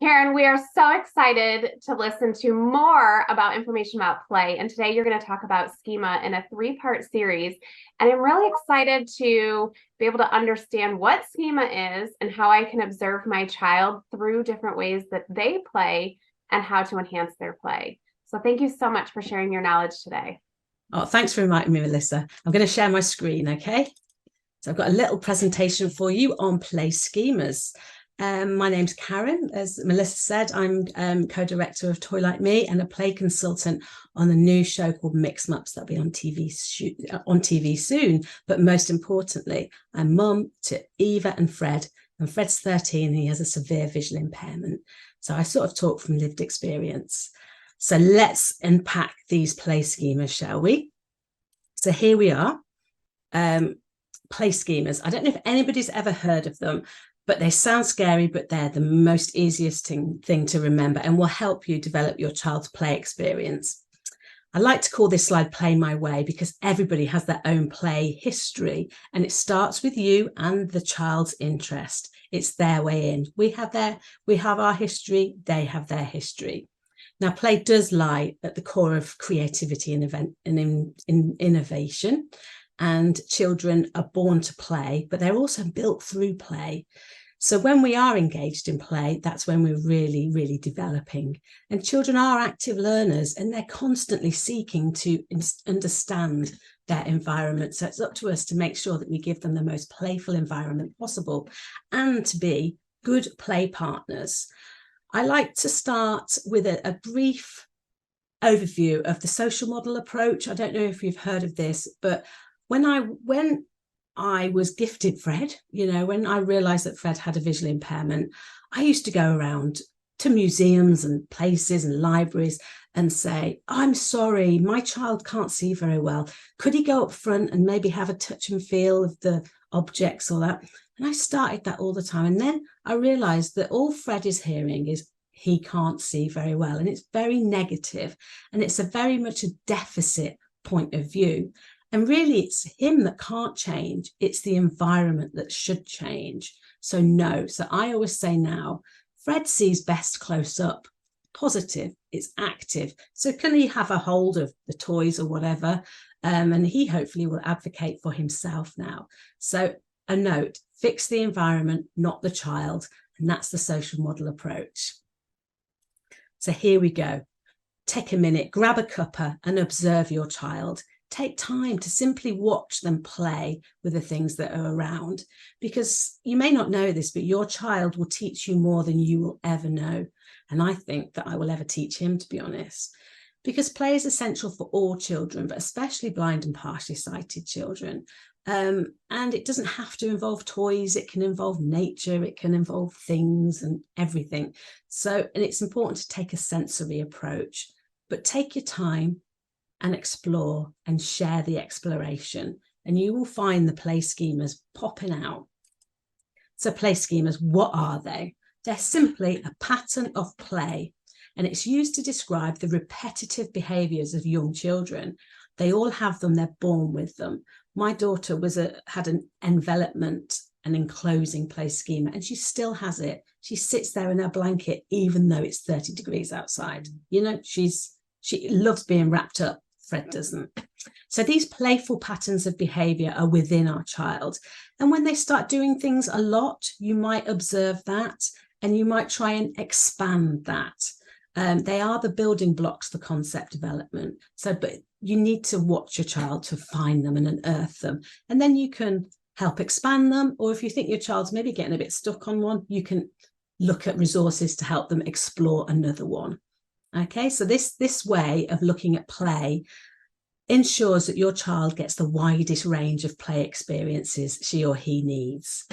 Karen, we are so excited to listen to more about information about play. And today you're going to talk about schema in a three-part series. And I'm really excited to be able to understand what schema is and how I can observe my child through different ways that they play and how to enhance their play. So thank you so much for sharing your knowledge today. Oh, thanks for inviting me, Melissa. I'm going to share my screen, okay? So I've got a little presentation for you on play schemas. My name's Karen. As Melissa said, I'm co-director of Toy Like Me and a play consultant on the new show called Mix Mups that'll be on TV soon. But most importantly, I'm mum to Eva and Fred. And Fred's 13 and he has a severe visual impairment. So I sort of talk from lived experience. So let's unpack these play schemas, shall we? So here we are. Play schemas. I don't know if anybody's ever heard of them, but they sound scary, but they're the most easiest thing to remember and will help you develop your child's play experience. I like to call this slide Play My Way because everybody has their own play history and it starts with you and the child's interest. It's their way in. We have our history, they have their history. Now, play does lie at the core of creativity and innovation. And children are born to play, but they're also built through play. So when we are engaged in play, that's when we're really, really developing. And children are active learners and they're constantly seeking to understand their environment. So it's up to us to make sure that we give them the most playful environment possible and to be good play partners. I like to start with a brief overview of the social model approach. I don't know if you've heard of this, but when I was gifted Fred, when I realized that Fred had a visual impairment, I used to go around to museums and places and libraries and say, I'm sorry, my child can't see very well. Could he go up front and maybe have a touch and feel of the objects or that? And I started that all the time. And then I realized that all Fred is hearing is he can't see very well. And it's very negative. And it's very much a deficit point of view. And really, it's him that can't change. It's the environment that should change. So no. So I always say now, Fred sees best close up. Positive. It's active. So can he have a hold of the toys or whatever? And he hopefully will advocate for himself now. So a note, fix the environment, not the child. And that's the social model approach. So here we go. Take a minute, grab a cuppa and observe your child. Take time to simply watch them play with the things that are around, because you may not know this, but your child will teach you more than you will ever know. And I think that I will ever teach him, to be honest, because play is essential for all children, but especially blind and partially sighted children. And it doesn't have to involve toys. It can involve nature. It can involve things and everything. So, and it's important to take a sensory approach, but take your time and explore and share the exploration, and you will find the play schemas popping out. So play schemas, what are they? They're simply a pattern of play, and it's used to describe the repetitive behaviours of young children. They all have them, they're born with them. My daughter had an envelopment, an enclosing play schema, and she still has it. She sits there in her blanket, even though it's 30 degrees outside. She loves being wrapped up. Fred doesn't. So these playful patterns of behavior are within our child. And when they start doing things a lot, you might observe that and you might try and expand that. They are the building blocks for concept development. So, but you need to watch your child to find them and unearth them. And then you can help expand them. Or if you think your child's maybe getting a bit stuck on one, you can look at resources to help them explore another one. Okay, so this way of looking at play ensures that your child gets the widest range of play experiences she or he needs.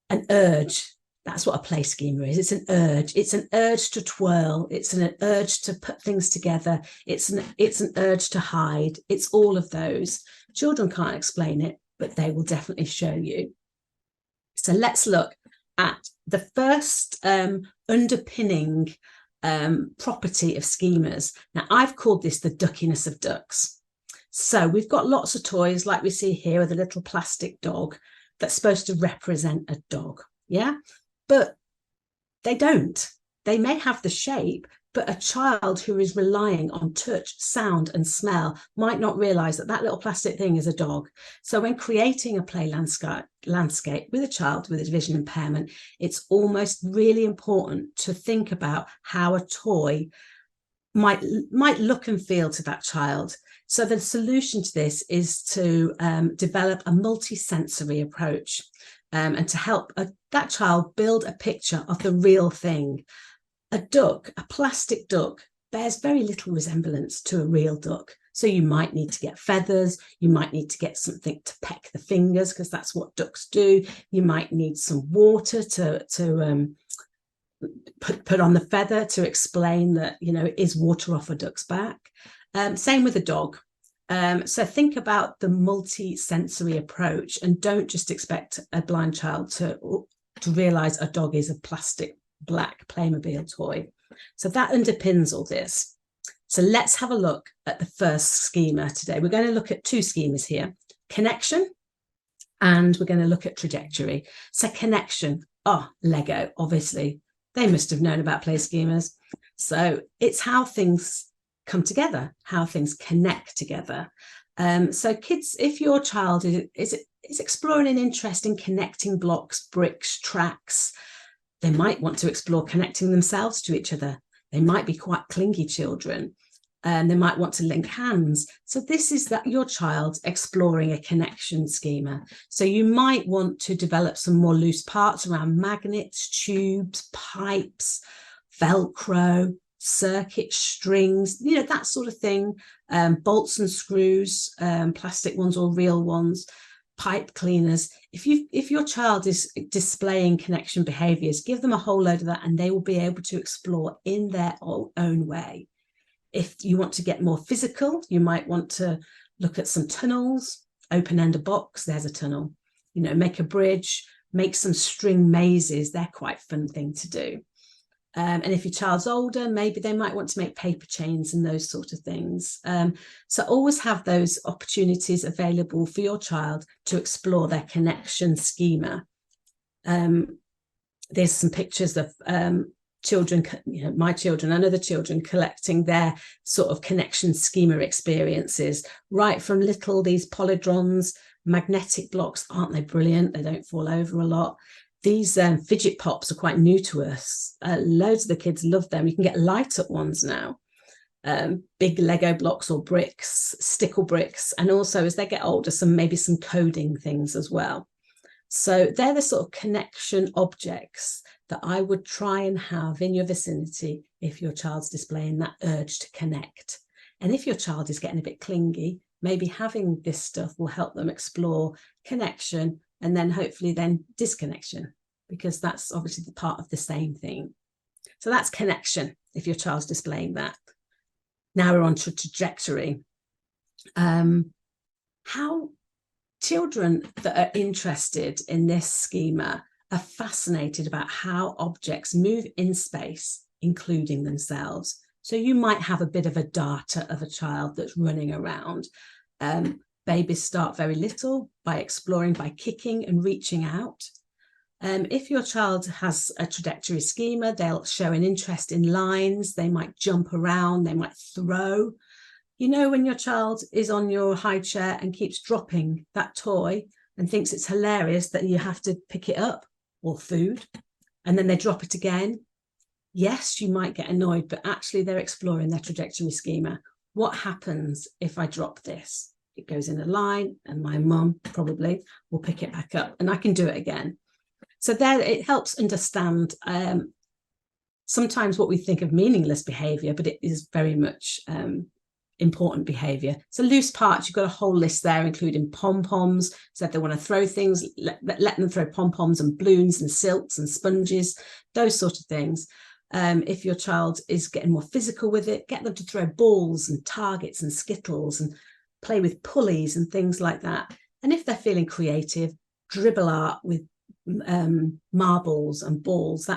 An urge, that's what a play schema is. It's an urge. It's an urge to twirl. It's an urge to put things together. It's an urge to hide. It's all of those. Children can't explain it, but they will definitely show you. So let's look at the first underpinning property of schemas. Now, I've called this the duckiness of ducks. So we've got lots of toys like we see here with a little plastic dog that's supposed to represent a dog. Yeah, but they don't. they may have the shape, but a child who is relying on touch, sound, and smell might not realize that that little plastic thing is a dog. So when creating a play landscape with a child with a vision impairment, it's almost really important to think about how a toy might look and feel to that child. So the solution to this is to develop a multi-sensory approach and to help that child build a picture of the real thing. A duck, a plastic duck, bears very little resemblance to a real duck. So you might need to get feathers, you might need to get something to peck the fingers, because that's what ducks do. You might need some water to put on the feather to explain that, is water off a duck's back. Same with a dog. So think about the multi-sensory approach, and don't just expect a blind child to realize a dog is a plastic black Playmobil toy. So that underpins all this. So let's have a look at the first schema today. We're going to look at two schemas here: connection, and we're going to look at trajectory. So connection, Lego, obviously. They must have known about play schemas. So it's how things come together, how things connect together. So kids, if your child is exploring an interest in connecting blocks, bricks, tracks, they might want to explore connecting themselves to each other. They might be quite clingy children, and they might want to link hands. So this is that your child exploring a connection schema. So you might want to develop some more loose parts around magnets, tubes, pipes, Velcro, circuit strings, that sort of thing, bolts and screws, plastic ones or real ones, pipe cleaners. If your child is displaying connection behaviors, give them a whole load of that, and they will be able to explore in their own way. If you want to get more physical, you might want to look at some tunnels, open-end a box, there's a tunnel, make a bridge, make some string mazes. They're quite a fun thing to do. And if your child's older, maybe they might want to make paper chains and those sort of things. So always have those opportunities available for your child to explore their connection schema. There's some pictures of children, my children and other children collecting their sort of connection schema experiences, right from these polydrons, magnetic blocks. Aren't they brilliant? They don't fall over a lot. These fidget pops are quite new to us. Loads of the kids love them. You can get light-up ones now. Big Lego blocks or bricks, stickle bricks, and also as they get older, maybe some coding things as well. So they're the sort of connection objects that I would try and have in your vicinity if your child's displaying that urge to connect. And if your child is getting a bit clingy, maybe having this stuff will help them explore connection, and then hopefully then disconnection, because that's obviously the part of the same thing. So that's connection, if your child's displaying that. Now we're on to trajectory. How children that are interested in this schema are fascinated about how objects move in space, including themselves. So you might have a bit of a data of a child that's running around. Babies start very little by exploring, by kicking and reaching out. If your child has a trajectory schema, they'll show an interest in lines. They might jump around, they might throw. When your child is on your high chair and keeps dropping that toy and thinks it's hilarious that you have to pick it up, or food, and then they drop it again. Yes, you might get annoyed, but actually they're exploring their trajectory schema. What happens if I drop this? It goes in a line, and my mum probably will pick it back up, and I can do it again. So there, it helps understand sometimes what we think of meaningless behavior, but it is very much important behavior. So loose parts, you've got a whole list there, including pom-poms. So if they want to throw things, let them throw pom-poms and balloons and silks and sponges, those sort of things. If your child is getting more physical with it, get them to throw balls and targets and skittles and play with pulleys and things like that. And if they're feeling creative, dribble art with marbles and balls. They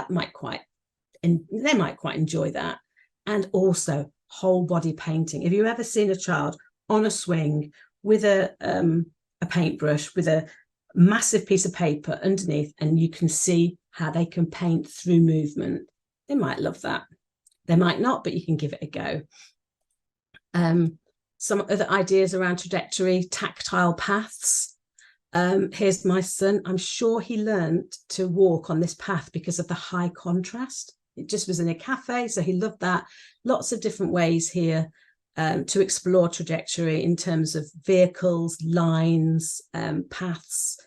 might quite enjoy that. And also whole body painting. Have you ever seen a child on a swing with a paintbrush with a massive piece of paper underneath, and you can see how they can paint through movement? They might love that. They might not, but you can give it a go. Some other ideas around trajectory, tactile paths. Here's my son. I'm sure he learned to walk on this path because of the high contrast. It just was in a cafe, so he loved that. Lots of different ways here to explore trajectory in terms of vehicles, lines, paths.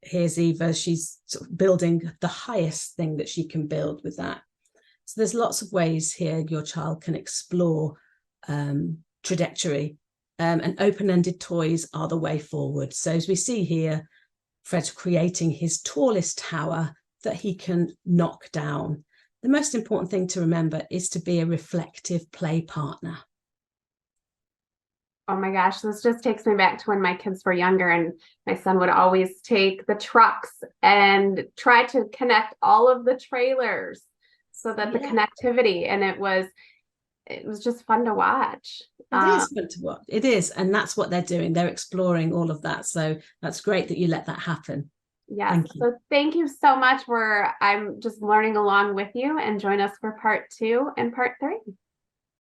Here's Eva. She's sort of building the highest thing that she can build with that. So there's lots of ways here your child can explore trajectory, and open-ended toys are the way forward. So as we see here, Fred's creating his tallest tower that he can knock down. The most important thing to remember is to be a reflective play partner. Oh my gosh, this just takes me back to when my kids were younger, and my son would always take the trucks and try to connect all of the trailers so that the connectivity, and it was just fun to watch. It is fun to watch. It is. And that's what they're doing. They're exploring all of that. So that's great that you let that happen. Yes. So thank you so much. I'm just learning along with you, and join us for part 2 and part 3.